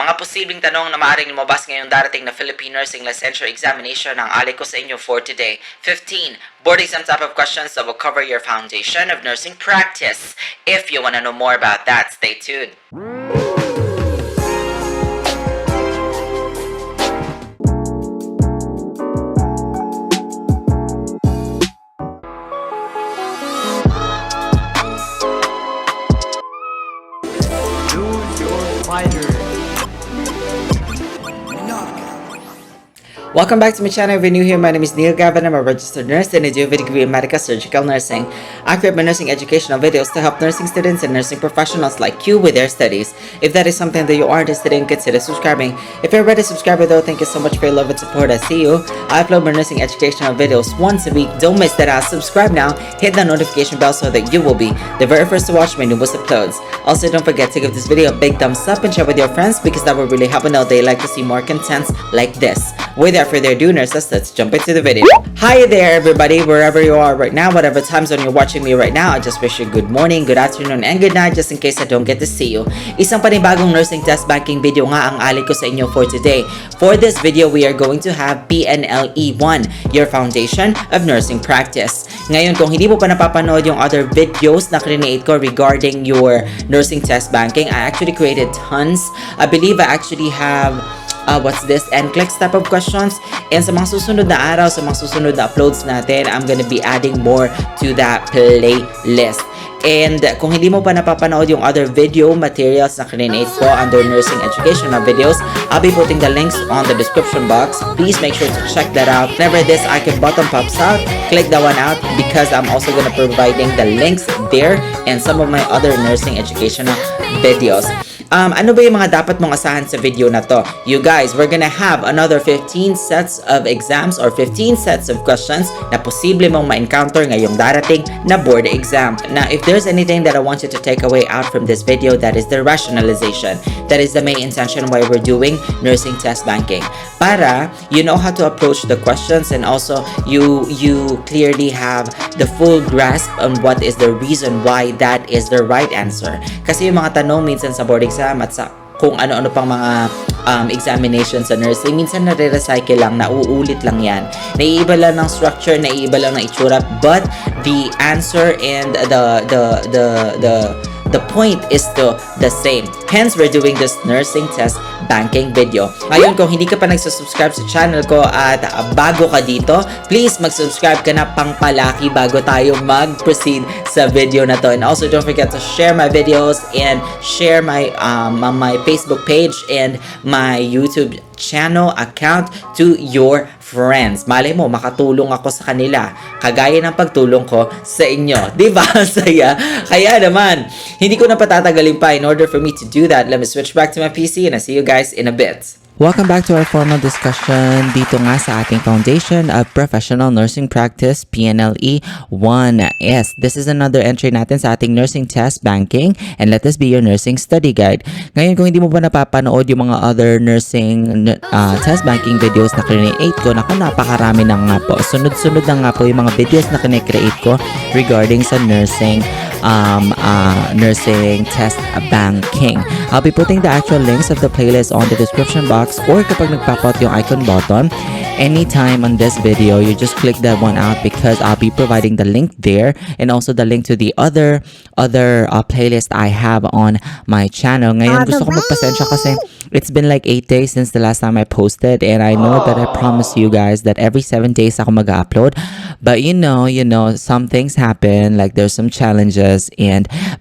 Mga posibleng tanong na maaaring lumabas ngayong darating na Philippine Nursing Licensure Examination ang alay ko sa inyo for today. 15. Board exam type of questions that will cover your foundation of nursing practice. If you want to know more about that, stay tuned. Welcome back to my channel. If you're new here, my name is Neil Gavin. I'm a registered nurse and I do have a degree in medical surgical nursing. I create my nursing educational videos to help nursing students and nursing professionals like you with their studies. If that is something that you are interested in, consider subscribing. If you're already a subscriber though, thank you so much for your love and support. I see you. I upload my nursing educational videos once a week. Don't miss that out. Subscribe now. Hit the notification bell so that you will be the very first to watch my newest uploads. Also, don't forget to give this video a big thumbs up and share with your friends because that will really help me know they like to see more contents like this. Without further ado, nurses, let's jump into the video. Hi there, everybody, wherever you are right now, whatever time zone you're watching me right now. I just wish you good morning, good afternoon, and good night just in case I don't get to see you. Isang panibagong nursing test banking video nga ang alay ko sa inyo for today. For this video, we are going to have PNLE 1, your foundation of nursing practice. Ngayon, kung hindi mo pa napapanood yung other videos na create ko regarding your nursing test banking, I actually created tons. I believe I actually have what's this, NCLEX type of questions. And sa mga susunod na araw, sa mga susunod na uploads natin, I'm gonna be adding more to that playlist. And kung hindi mo pa napapanood yung other video materials na create ko under nursing educational videos, I'll be putting the links on the description box. Please make sure to check that out. Whenever this icon button pops out, click that one out because I'm also gonna providing the links there and some of my other nursing educational videos. Ano ba yung mga dapat mong asahan sa video na to? You guys, we're gonna have another 15 sets of exams or 15 sets of questions na posible mong ma-encounter ngayong darating na board exam. Now, if there's anything that I want you to take away out from this video, that is the rationalization. That is the main intention why we're doing nursing test banking. Para you know how to approach the questions and also you clearly have the full grasp on what is the reason why that is the right answer. Kasi yung mga tanong minsan sa board exam at sa kung ano-ano pang mga examinations sa nursing, minsan nare-recycle lang, nauulit lang yan. Naiiba lang ng structure, naiiba lang ng itsura, but the answer and the point is still the same. Hence, we're doing this nursing test banking video. Ngayon, kung hindi ka pa nagsusubscribe sa channel ko at bago ka dito, please mag-subscribe ka na pangpalaki bago tayo mag-proceed sa video na to. And also, don't forget to share my videos and share my my Facebook page and my YouTube channel account to your friends. Malay mo, makatulong ako sa kanila. Kagaya ng pagtulong ko sa inyo. Diba? Saya. Kaya naman, hindi ko na patatagalin pa. In order for me to do that, let me switch back to my PC and I'll see you guys in a bit. Welcome back to our formal discussion dito nga sa ating Foundation of Professional Nursing Practice, PNLE 1. Yes, this is another entry natin sa ating nursing test banking and let this be your nursing study guide. Ngayon, kung hindi mo pa napapanood yung mga other nursing test banking videos na create ko, naku, napakarami na nga po. Sunod-sunod na nga po yung mga videos na create ko regarding sa nursing nursing test banking. I'll be putting the actual links of the playlist on the description box or kapag nag-pop out yung icon button anytime on this video, you just click that one out because I'll be providing the link there and also the link to the other playlist I have on my channel. Ngayon, gusto ko magpasensya kasi it's been like 8 days since the last time I posted and I know that I promise you guys that every 7 days ako mag-upload. But you know, some things happen, like there's some challenges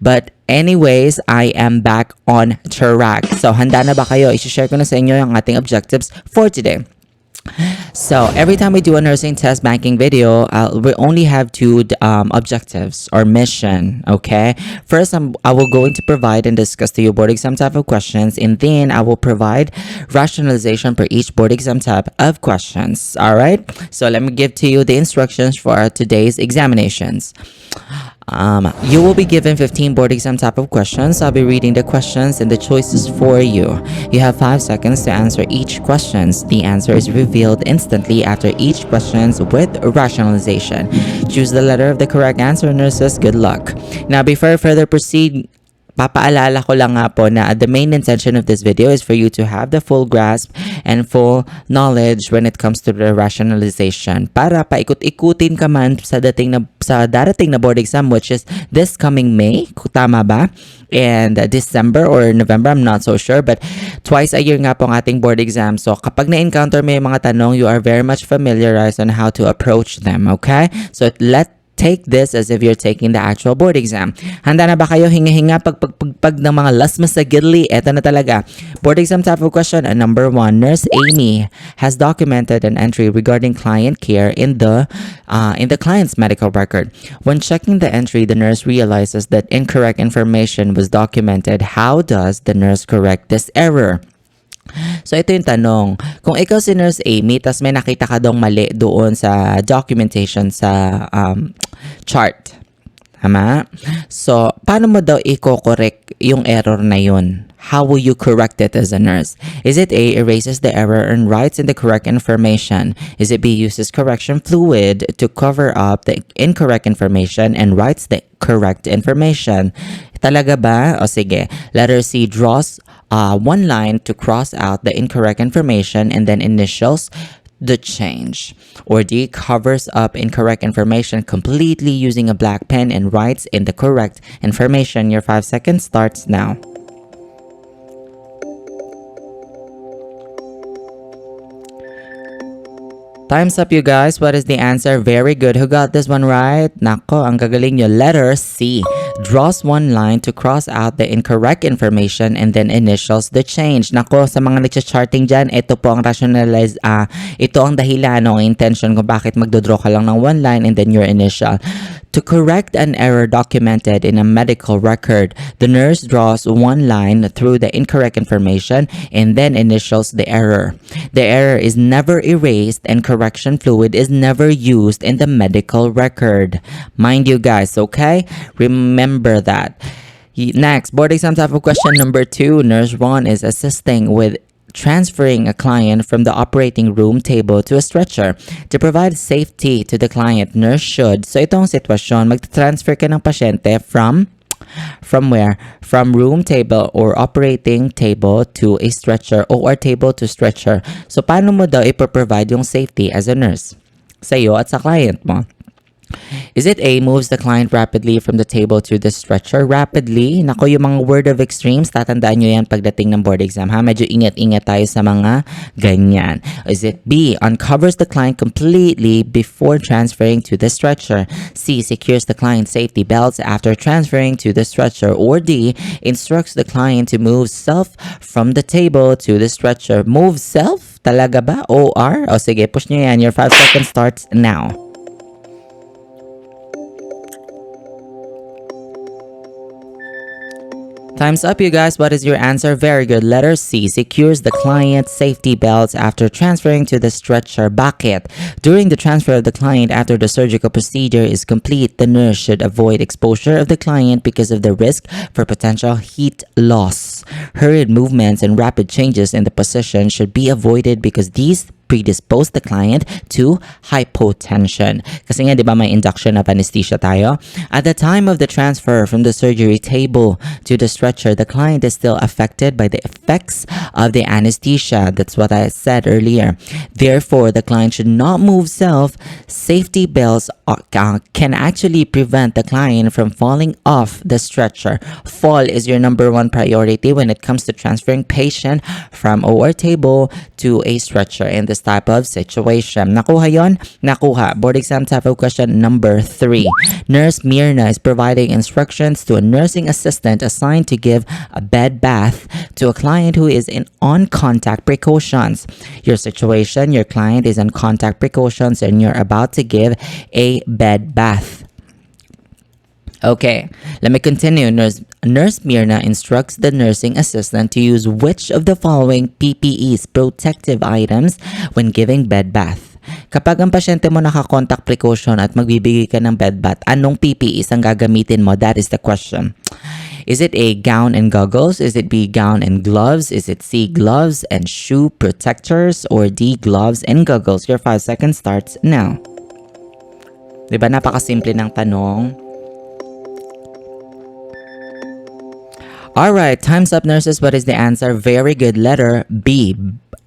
but anyways, I am back on track. So, handa na ba kayo? I-share ko na sa inyo yung ating objectives for today. So, every time we do a nursing test banking video, we only have two objectives or mission, okay? First, I will going to provide and discuss to you board exam type of questions, and then I will provide rationalization for each board exam type of questions, all right? So, let me give to you the instructions for today's examinations. You will be given 15 board exam type of questions. I'll be reading the questions and the choices for you. You have 5 seconds to answer each question. The answer is revealed instantly after each question with rationalization. Choose the letter of the correct answer, nurses. Good luck. Now, before I further proceed, papaalala ko lang nga po na the main intention of this video is for you to have the full grasp and full knowledge when it comes to the rationalization. Para paikot-ikutin ka man sa darating na board exam, which is this coming May. Tama ba? And December or November, I'm not so sure, but twice a year nga po ang ating board exam. So kapag na-encounter mo yung mga tanong, you are very much familiarized on how to approach them, okay? So take this as if you're taking the actual board exam. Handa na ba kayo? Hinga-hinga, pag ng mga lasmas sa gidli. Eto na talaga. Board exam type of question. Number 1, Nurse Amy has documented an entry regarding client care in the client's medical record. When checking the entry, the nurse realizes that incorrect information was documented. How does the nurse correct this error? So ito yung tanong, kung ikaw si Nurse Amy, tas may nakita ka dong mali doon sa documentation sa chart, tama? So, paano mo daw i-correct yung error na yun? How will you correct it as a nurse? Is it A, erases the error and writes in the correct information? Is it B, uses correction fluid to cover up the incorrect information and writes the correct information? Talaga ba? O sige. Letter C, draws one line to cross out the incorrect information and then initials the change. Or D, covers up incorrect information completely using a black pen and writes in the correct information. Your 5 seconds starts now. Time's up, you guys. What is the answer? Very good. Who got this one right? Nako, ang gagaling nyo. Letter C. Draws one line to cross out the incorrect information and then initials the change. Nako, sa mga nagsha-charting dyan, ito po ang ito ang dahilan o intention kung bakit magdodraw ka lang ng one line and then your initial. To correct an error documented in a medical record, the nurse draws one line through the incorrect information and then initials the error. The error is never erased and correction fluid is never used in the medical record. Mind you guys, okay? Remember that. Next, board exam type of question number 2. Nurse 1 is assisting with transferring a client from the operating room table to a stretcher. To provide safety to the client, nurse should, so itong sitwasyon, mag-transfer ka ng pasyente from where? From room table or operating table to a stretcher or table to stretcher. So paano mo daw ipoprovide yung safety as a nurse sa iyo at sa client mo? Is it A, moves the client rapidly from the table to the stretcher? Rapidly? Nako, yung mga word of extremes, tatandaan nyo yan pagdating ng board exam, ha? Medyo ingat-ingat tayo sa mga ganyan. Is it B, uncovers the client completely before transferring to the stretcher? C, secures the client's safety belts after transferring to the stretcher? Or D, instructs the client to move self from the table to the stretcher? Move self? Talaga ba? OR? O sige, push nyo yan. Your 5 seconds starts now. Time's up, you guys. What is your answer? Very good. Letter C, secures the client's safety belts after transferring to the stretcher. Bakit? During the transfer of the client after the surgical procedure is complete, the nurse should avoid exposure of the client because of the risk for potential heat loss. Hurried movements and rapid changes in the position should be avoided because these predispose the client to hypotension. Kasi nga, di ba, may induction of anesthesia tayo? At the time of the transfer from the surgery table to the stretcher, the client is still affected by the effects of the anesthesia. That's what I said earlier. Therefore, the client should not move self. Safety belts can actually prevent the client from falling off the stretcher. Fall is your number 1 priority when it comes to transferring patient from OR table to a stretcher in this type of situation. Nakuha yon? Nakuha. Board exam type of question number 3. Nurse Mirna is providing instructions to a nursing assistant assigned to give a bed bath to a client who is on contact precautions. Your situation, your client is on contact precautions and you're about to give a bed bath. Okay, let me continue. Nurse Mirna instructs the nursing assistant to use which of the following PPEs, protective items, when giving bed bath. Kapag ang pasyente mo naka-contact precaution at magbibigay ka ng bed bath, anong PPEs ang gagamitin mo? That is the question. Is it A, gown and goggles? Is it B, gown and gloves? Is it C, gloves and shoe protectors? Or D, gloves and goggles? Your 5 seconds starts now. Diba napakasimple ng tanong? Alright, time's up, nurses. What is the answer? Very good. Letter B.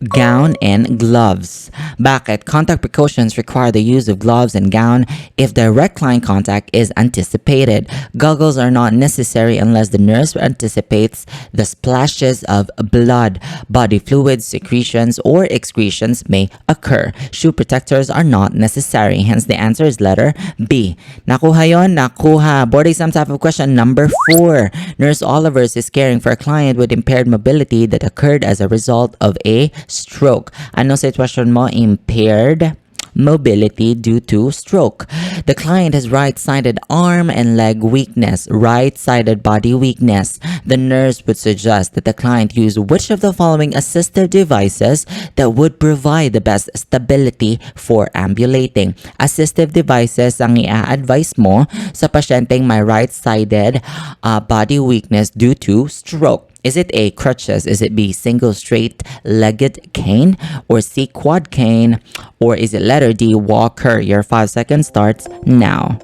Gown and gloves. Bakit? Contact precautions require the use of gloves and gown if direct line contact is anticipated. Goggles are not necessary unless the nurse anticipates the splashes of blood, body fluids, secretions, or excretions may occur. Shoe protectors are not necessary. Hence, the answer is letter B. Nakuha yon? Nakuha. Board exam type of question number 4. Nurse Olivers is caring for a client with impaired mobility that occurred as a result of a stroke. Ano sitwasyon mo? Impaired mobility due to stroke. The client has right-sided arm and leg weakness, right-sided body weakness. The nurse would suggest that the client use which of the following assistive devices that would provide the best stability for ambulating. Assistive devices ang i-advise mo sa pasyenteng may right-sided body weakness due to stroke. Is it A, crutches? Is it B, single straight-legged cane? Or C, quad cane? Or is it letter D, walker? Your 5 seconds starts now.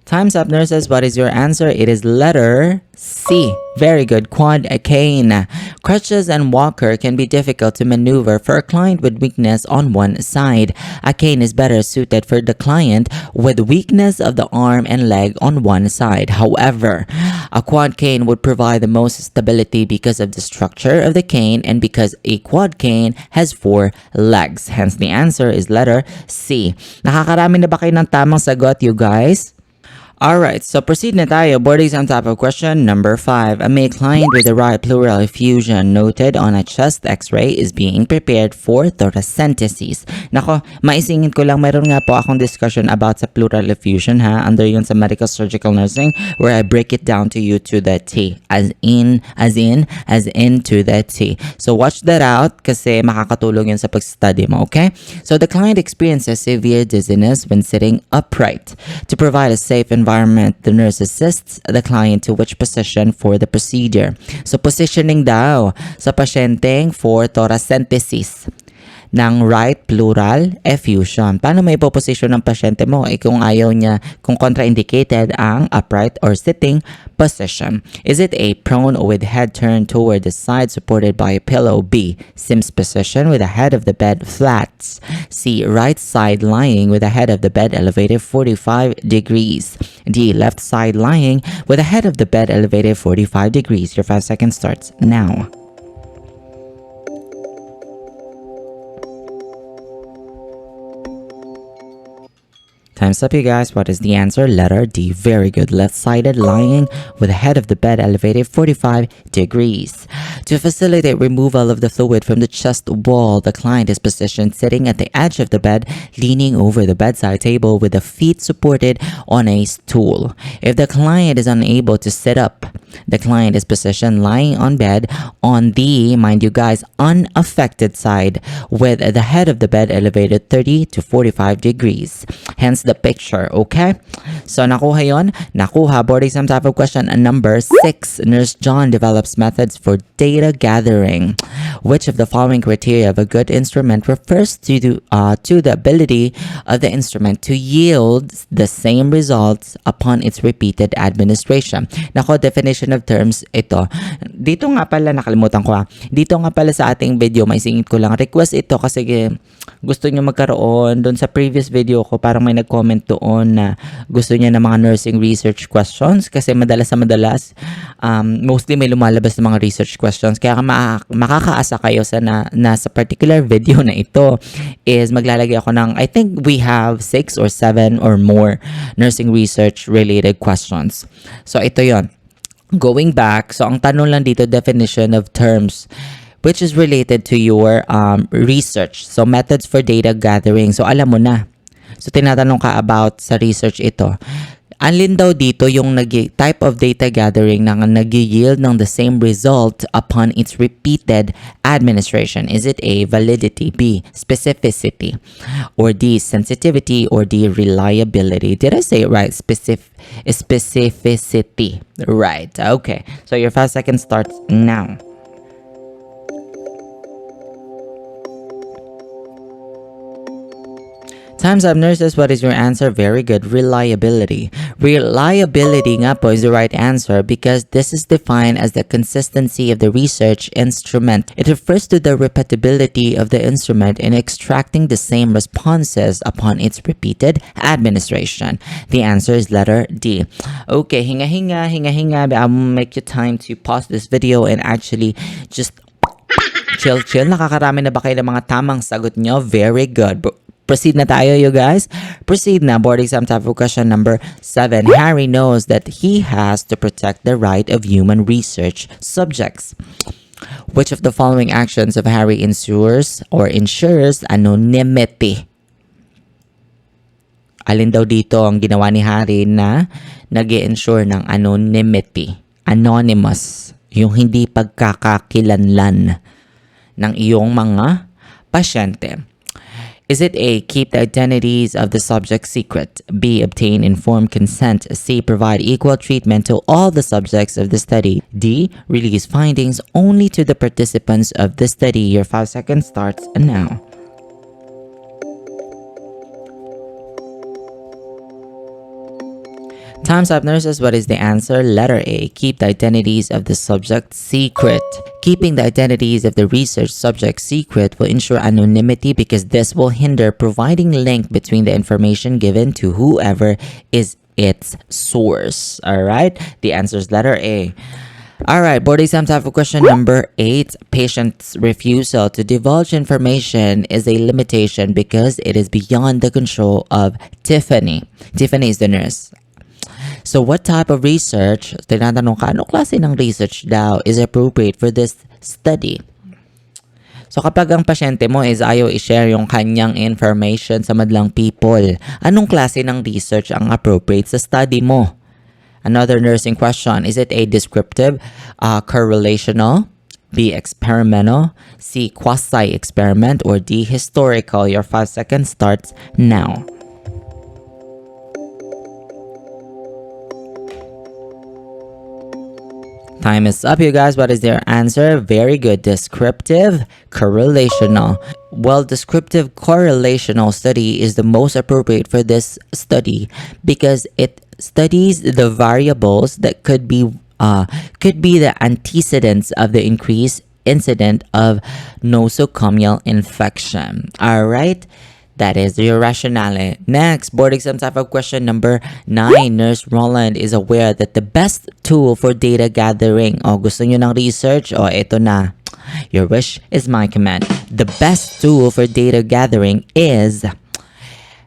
Time's up, nurses. What is your answer? It is letter C. Very good. Quad cane. Crutches and walker can be difficult to maneuver for a client with weakness on one side. A cane is better suited for the client with weakness of the arm and leg on one side. However, a quad cane would provide the most stability because of the structure of the cane and because a quad cane has 4 legs. Hence, the answer is letter C. Nakakarami na ba kayo ng tamang sagot, you guys? Alright, so proceed na tayo. Board exam type of question number 5. A male client with a right pleural effusion noted on a chest x-ray is being prepared for thoracentesis. Nako, maisingit ko lang, meron nga po akong discussion about sa pleural effusion ha, under yun sa medical surgical nursing, where I break it down to you to the T. As in to the T. So watch that out kasi makakatulong yun sa pag-study mo, okay? So the client experiences severe dizziness when sitting upright. To provide a safe environment, the nurse assists the client to which position for the procedure. So positioning daw sa pasyenteng for thoracentesis ng right pleural effusion. Paano may ipoposition ng pasyente mo? Kung ayaw niya, kung contraindicated ang upright or sitting position. Is it A, prone or with head turned toward the side supported by a pillow? B, Sims position with the head of the bed flat. C, right side lying with the head of the bed elevated 45 degrees. D, left side lying with the head of the bed elevated 45 degrees. Your 5 seconds starts now. Time's up, you guys. What is the answer? Letter D. Very good. Left-sided lying with the head of the bed elevated 45 degrees. To facilitate removal of the fluid from the chest wall, the client is positioned sitting at the edge of the bed, leaning over the bedside table with the feet supported on a stool. If the client is unable to sit up, the client is positioned lying on bed on the, mind you guys, unaffected side with the head of the bed elevated 30 to 45 degrees. Hence the picture, okay? So nakuha yon? Nakuha. Board exam type of question number 6. Nurse John develops methods for data gathering. Which of the following criteria of a good instrument refers to the ability of the instrument to yield the same results upon its repeated administration? Nako, definition of terms ito. Dito nga pala, nakalimutan ko ha. Dito nga pala sa ating video, may singit ko lang. Request ito kasi gusto nyo magkaroon. Doon sa previous video ko, parang may nag-comment doon na gusto niya ng mga nursing research questions kasi madalas mostly may lumalabas ng mga research questions. Kaya makakaasa kayo sa nasa particular video na ito is maglalagay ako ng, I think we have 6 or 7 or more nursing research related questions. So ito yon. Going back, so ang tanong lang dito, definition of terms which is related to your research. So methods for data gathering. So alam mo na. So tinatanong ka about sa research ito. Alin daw dito yung type of data gathering na nag-yield ng the same result upon its repeated administration? Is it A, validity, B, specificity, or D, sensitivity, or D, reliability? Did I say it right? Specificity. Right. Okay. So your 5 seconds starts now. Time's up, nurses. What is your answer? Very good. Reliability. Reliability nga po is the right answer because this is defined as the consistency of the research instrument. It refers to the repetibility of the instrument in extracting the same responses upon its repeated administration. The answer is letter D. Okay, hinga. I'll make you time to pause this video and actually just chill. Nakakarami na ba kayo ng mga tamang sagot nyo? Very good. Proceed na tayo, you guys. Proceed na. Board exam type of question number 7. Harry knows that he has to protect the right of human research subjects. Which of the following actions of Harry ensures anonymity? Alin daw dito ang ginawa ni Harry na nag-i-ensure ng anonymity? Anonymous. Yung hindi pagkakakilanlan ng iyong mga pasyente. Is it A, keep the identities of the subject secret? B, obtain informed consent? C, provide equal treatment to all the subjects of the study? D, release findings only to the participants of the study? Your 5 seconds starts now. Time's up, nurses. What is the answer? Letter A. Keep the identities of the subject secret. Keeping the identities of the research subject secret will ensure anonymity because this will hinder providing link between the information given to whoever is its source. Alright? The answer is letter A. Alright, board exam type of question number 8. Patient's refusal to divulge information is a limitation because it is beyond the control of Tiffany. Tiffany is the nurse. So what type of research, tinatanong ka, anong klase ng research daw is appropriate for this study? So kapag ang pasyente mo is ayaw i-share yung kanyang information sa madlang people, anong klase ng research ang appropriate sa study mo? Another nursing question, is it A, descriptive, correlational, B, experimental, C, quasi-experiment, or D, historical? Your 5 seconds starts now. Time is up, you guys. What is their answer? Very good. Descriptive, correlational. Well, descriptive correlational study is the most appropriate for this study because it studies the variables that could be the antecedents of the increased incident of nosocomial infection. All right. That is your rationale. Next, board exam type of question number 9. Nurse Roland is aware that the best tool for data gathering. O, gusto nyo ng research? O, ito na. Your wish is my command. The best tool for data gathering is...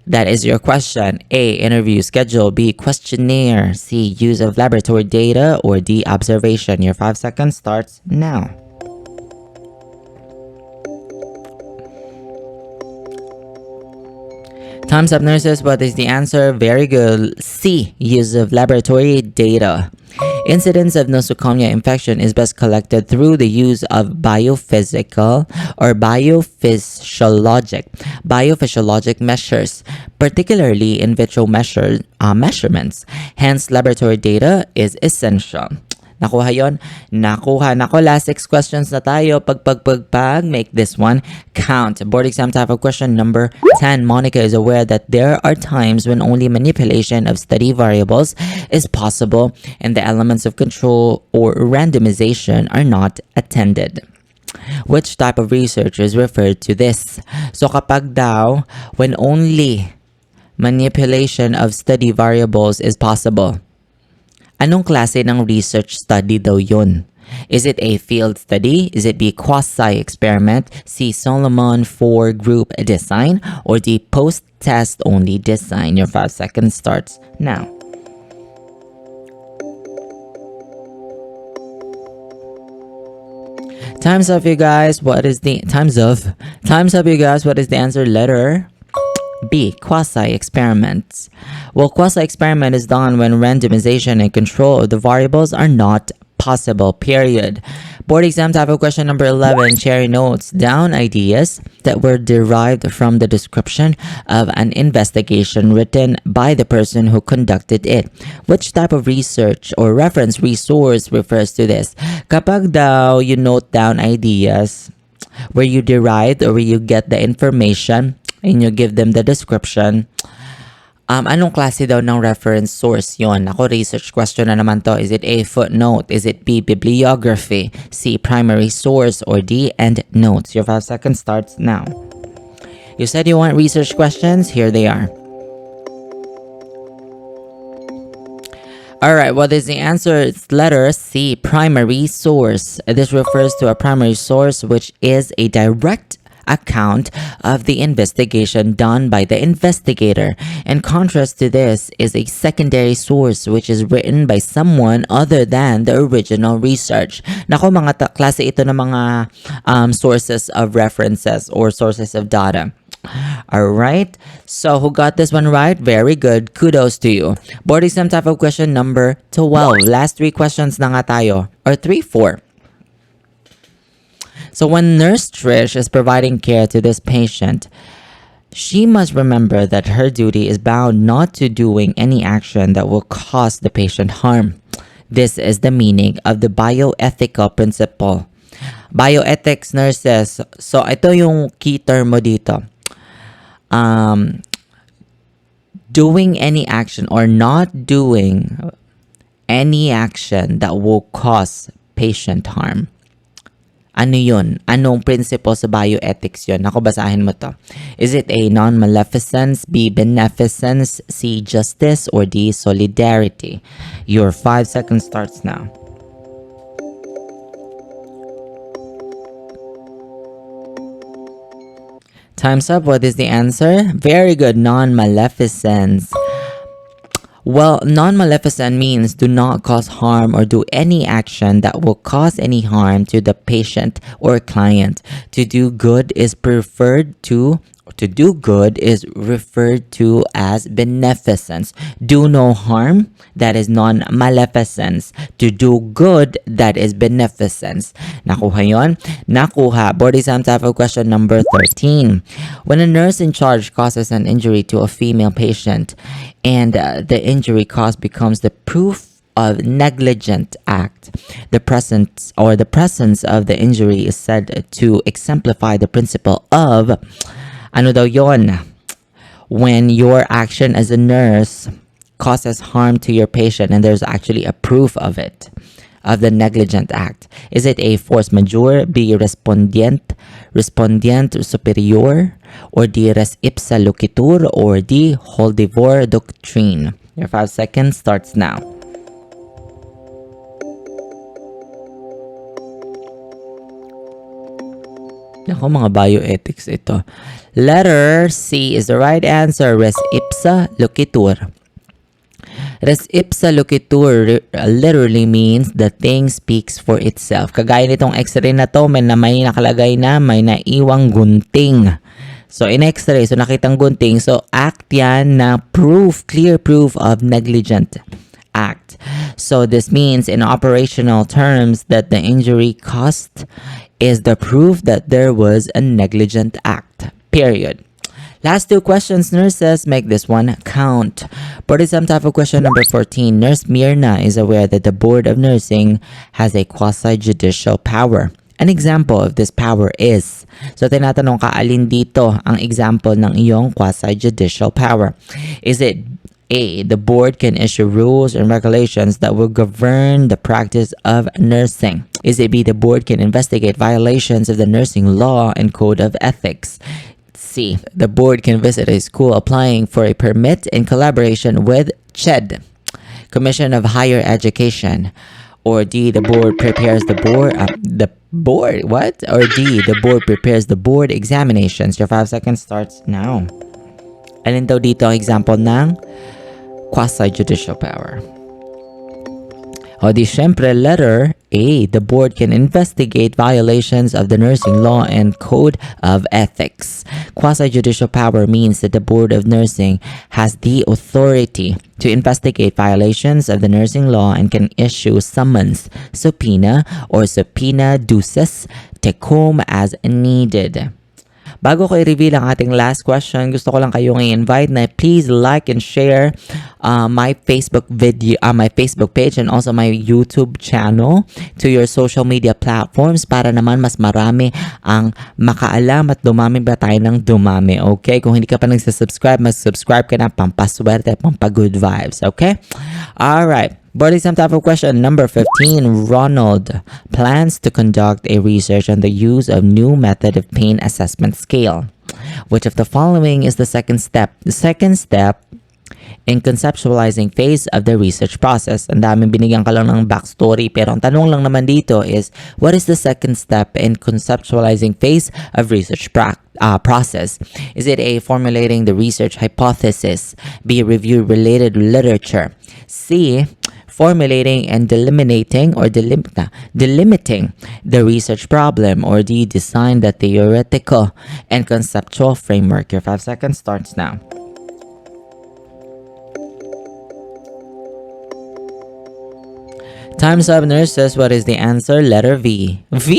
That is your question. A, interview schedule. B, questionnaire. C, use of laboratory data. Or D, observation. Your 5 seconds starts now. Time's up, nurses. What is the answer? Very good. C, use of laboratory data. Incidence of nosocomial infection is best collected through the use of biophysical or biophysiologic measures, particularly in vitro measurements. Hence, laboratory data is essential. Nakuha yon? Nakuha. Nako, last 6 questions na tayo. Pag. Make this one count. Board exam type of question number 10. Monica is aware that there are times when only manipulation of study variables is possible and the elements of control or randomization are not attended. Which type of research is referred to this? So kapag daw, when only manipulation of study variables is possible, anong klase ng research study daw yun? Is it A, field study? Is it B, quasi-experiment? C, Solomon 4 group design? Or D, post-test only design? Your 5 seconds starts now. Time's up, you guys. What is the... Time's up, you guys. What is the answer? Letter B, quasi-experiments. Well, quasi-experiment is done when randomization and control of the variables are not possible, period. Board exam type of question number 11. Cherry notes down ideas that were derived from the description of an investigation written by the person who conducted it. Which type of research or reference resource refers to this? Kapag daw you note down ideas where you derived or where you get the information, and you give them the description, anong klase daw ng reference source yon? Ako, research question na naman to. Is it A, footnote? Is it B, bibliography? C, primary source? Or D, endnotes? Your 5 seconds starts now. You said you want research questions? Here they are. Alright, what is the answer? It's letter C, primary source. This refers to a primary source which is a direct account of the investigation done by the investigator. In contrast to this is a secondary source which is written by someone other than the original research. Nako, mga klase ito ng mga sources of references or sources of data. Alright, so who got this one right? Very good. Kudos to you. Board exam type of question number 12. Last 3 questions na nga tayo. Or 4. So when Nurse Trish is providing care to this patient, she must remember that her duty is bound not to doing any action that will cause the patient harm. This is the meaning of the bioethical principle. Bioethics, nurses. So ito yung key term mo dito. Doing any action or not doing any action that will cause patient harm. Ano yun? Anong principle sa bioethics yun? Ako, basahin mo to. Is it A, non-maleficence, B, beneficence, C, justice, or D, solidarity? Your 5 seconds starts now. Time's up. What is the answer? Very good. Non-maleficence. Well, non-maleficent means do not cause harm or do any action that will cause any harm to the patient or client. To do good is referred to as beneficence. Do no harm, that is non-maleficence. To do good, that is beneficence. Nakuha yon? Nakuha. Board exam type of question number 13. When a nurse in charge causes an injury to a female patient and the injury caused becomes the proof of negligent act, the presence of the injury is said to exemplify the principle of ano daw yon? When your action as a nurse causes harm to your patient and there's actually a proof of it, of the negligent act. Is it A, force majeure, B, respondent superior, or D, res ipsa loquitur, or D, holdivore doctrine? Your 5 seconds starts now. Ako, mga bioethics ito. Letter C is the right answer. Res ipsa loquitur. Res ipsa loquitur literally means the thing speaks for itself. Kagaya nitong x-ray na to, may nakalagay na may naiwang gunting. So in x-ray, so nakitang gunting. So act yan na proof, clear proof of negligent act. So this means in operational terms that the injury caused is the proof that there was a negligent act. Period. Last 2 questions, nurses. Make this one count. Board exam type of question number 14. Nurse Mirna is aware that the Board of Nursing has a quasi-judicial power. An example of this power is, so tinatanong ka, alin dito ang example ng iyong quasi-judicial power? Is it A, the board can issue rules and regulations that will govern the practice of nursing? Is it B, the board can investigate violations of the nursing law and code of ethics? C, the board can visit a school applying for a permit in collaboration with CHED, Commission of Higher Education? Or D, the board prepares the board Or D, the board prepares the board examinations? Your 5 seconds starts now. Alin daw dito ang example ng quasi-judicial power? O di syempre, letter A, the board can investigate violations of the nursing law and code of ethics. Quasi-judicial power means that the Board of Nursing has the authority to investigate violations of the nursing law and can issue summons, subpoena, or subpoena duces tecum as needed. Bago ko i-reveal ang ating last question, gusto ko lang kayong i-invite na please like and share my Facebook page and also my YouTube channel to your social media platforms para naman mas marami ang makaalam at dumami ba tayo ng dumami, okay? Kung hindi ka pa nagsasubscribe, mag-subscribe ka na, pampaswerte, pampa-good vibes, okay? Alright. Board exam type of question number 15. Ronald plans to conduct a research on the use of new method of pain assessment scale. Which of the following is the second step? The second step in conceptualizing phase of the research process. Ang daming binigyan ka lang ng backstory, pero ang tanong lang naman dito is, what is the second step in conceptualizing phase of research process? Is it A, formulating the research hypothesis, B, review related literature, C, formulating and delimiting the research problem, or D, design the theoretical and conceptual framework? Your 5 seconds starts now. Time's up, nurses. What is the answer? Letter V. What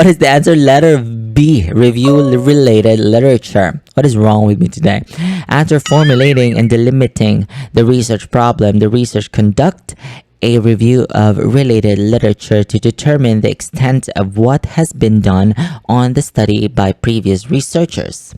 is the answer? Letter B. Review related literature. What is wrong with me today? After formulating and delimiting the research problem, the research conduct a review of related literature to determine the extent of what has been done on the study by previous researchers.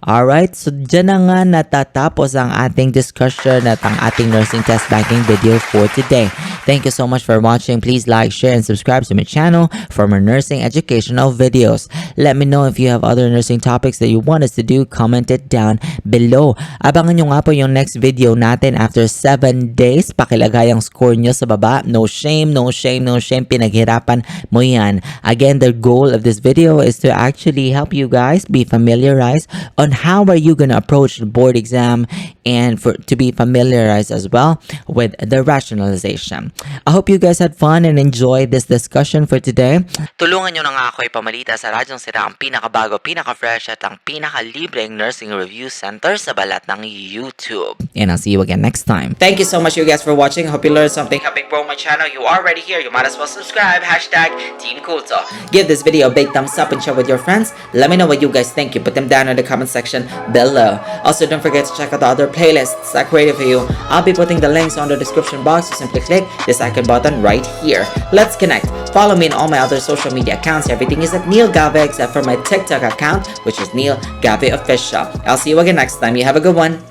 Alright, so dyan na nga natatapos ang ating discussion at ang ating nursing test banking video for today. Thank you so much for watching. Please like, share, and subscribe to my channel for more nursing educational videos. Let me know if you have other nursing topics that you want us to do. Comment it down below. Abangan nyo nga po yung next video natin after 7 days. Pakilagay ang score nyo sa baba. No shame, no shame, no shame. Pinaghirapan mo yan. Again, the goal of this video is to actually help you guys be familiarized on how are you going to approach the board exam and to be familiarized as well with the rationalization. I hope you guys had fun and enjoyed this discussion for today. Tulungan nyo na nga ako ipamalita sa Radyong Sira ang pinakabago, pinaka-fresh at ang pinaka-libreng nursing review center sa balat ng YouTube. And I'll see you again next time. Thank you so much, you guys, for watching. Hope you learned something. Helping grow my channel. You are already here. You might as well subscribe. Hashtag Team Kulto. Give this video a big thumbs up and share with your friends. Let me know what you guys think. You put them down in the comment section below. Also, don't forget to check out the other playlists I created for you. I'll be putting the links on the description box. So simply click this icon button right here. Let's connect. Follow me on all my other social media accounts. Everything is at Neil Gave except for my TikTok account, which is Neil Gave Official. I'll see you again next time. You have a good one.